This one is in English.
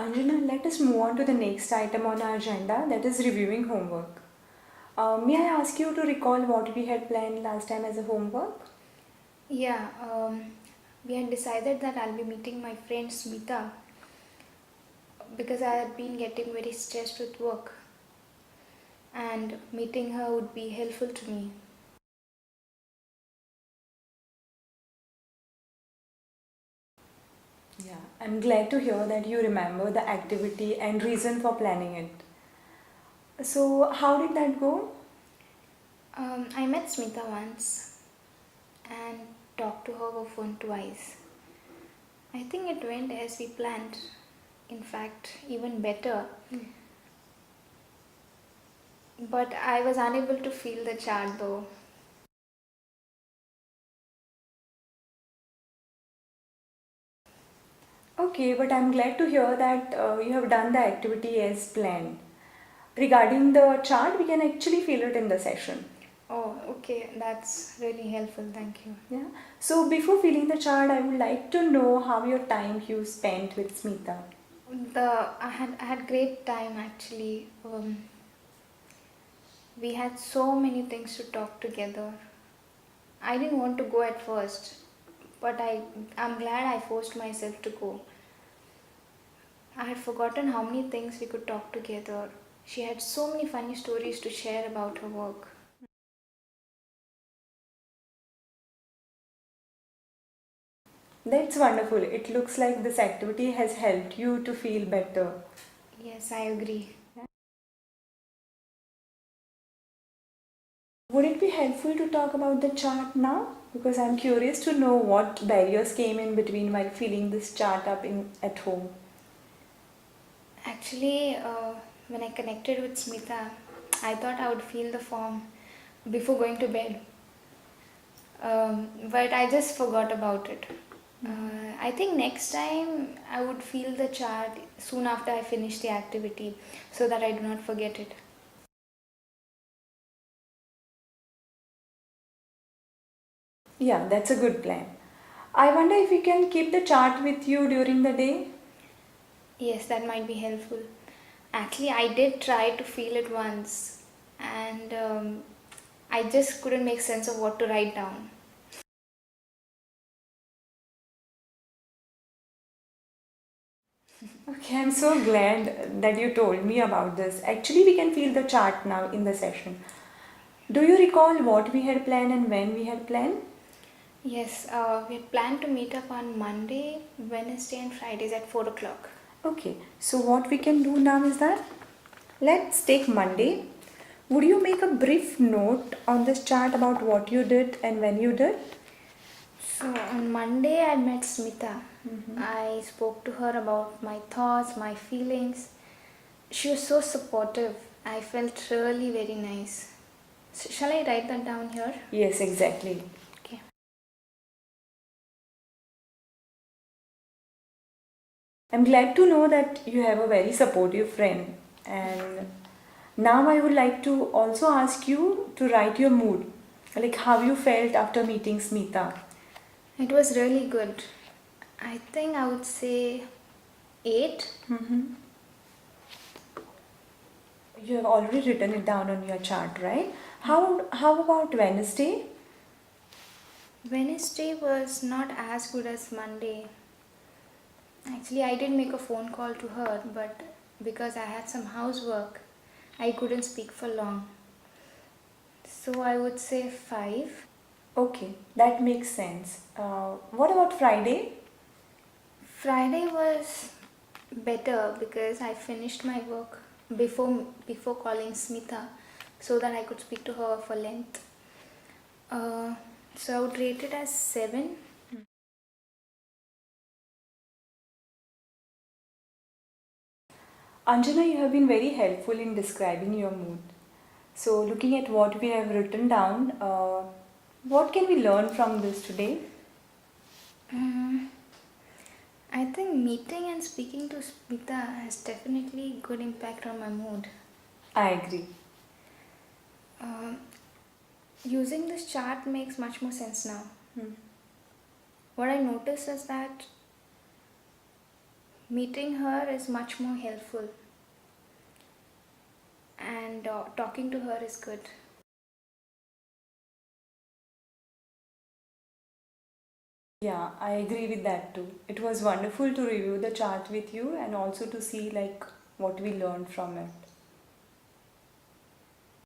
Anjana, let us move on to the next item on our agenda, that is reviewing homework. May I ask you to recall what we had planned last time as a homework? Yeah, we had decided that I'll be meeting my friend Smita because I had been getting very stressed with work and meeting her would be helpful to me. Yeah, I'm glad to hear that you remember the activity and reason for planning it. So, how did that go? I met Smita once and talked to her over phone twice. I think it went as we planned. In fact, even better. But I was unable to feel the chart though. Okay, but I'm glad to hear that you have done the activity as planned. Regarding the chart, we can actually feel it in the session. Oh, okay, that's really helpful. Thank you. Yeah. So before filling the chart, I would like to know how your time you spent with Smita. I had great time actually. We had so many things to talk together. I didn't want to go at first, but I'm glad I forced myself to go. I had forgotten how many things we could talk together. She had so many funny stories to share about her work. That's wonderful. It looks like this activity has helped you to feel better. Yes, I agree. Would it be helpful to talk about the chart now? Because I'm curious to know what barriers came in between while filling this chart up at home. Actually, when I connected with Smita, I thought I would fill the form before going to bed. But I just forgot about it. I think next time I would fill the chart soon after I finish the activity so that I do not forget it. Yeah, that's a good plan. I wonder if you can keep the chart with you during the day. Yes, that might be helpful. Actually, I did try to feel it once and I just couldn't make sense of what to write down. Okay, I'm so glad that you told me about this. Actually, we can feel the chart now in the session. Do you recall what we had planned and when we had planned? Yes, we had planned to meet up on Monday, Wednesday, and Fridays at 4 o'clock. Okay, so what we can do now is that let's take Monday. Would you make a brief note on this chart about what you did and when you did? So on Monday, I met Smita. I spoke to her about my thoughts, my feelings. She was so supportive. I felt really very nice. So shall I write that down here? Yes, exactly. Okay. I'm glad to know that you have a very supportive friend. And now I would like to also ask you to write your mood, like how you felt after meeting Smita. It was really good. I think I would say 8. You have already written it down on your chart, right? How about Wednesday? Wednesday was not as good as Monday. Actually, I did make a phone call to her, but because I had some housework, I couldn't speak for long. So I would say 5. Okay, that makes sense. What about Friday? Friday was better because I finished my work before calling Smita so that I could speak to her for length. Uh, so I would rate it as 7. Anjana, you have been very helpful in describing your mood. So, looking at what we have written down, what can we learn from this today? Mm, I think meeting and speaking to Smita has definitely good impact on my mood. I agree. Uh, Using this chart makes much more sense now. Hmm. What I noticed is that Meeting her is much more helpful, and talking to her is good. Yeah, I agree with that too. It was wonderful to review the chart with you and also to see like what we learned from it.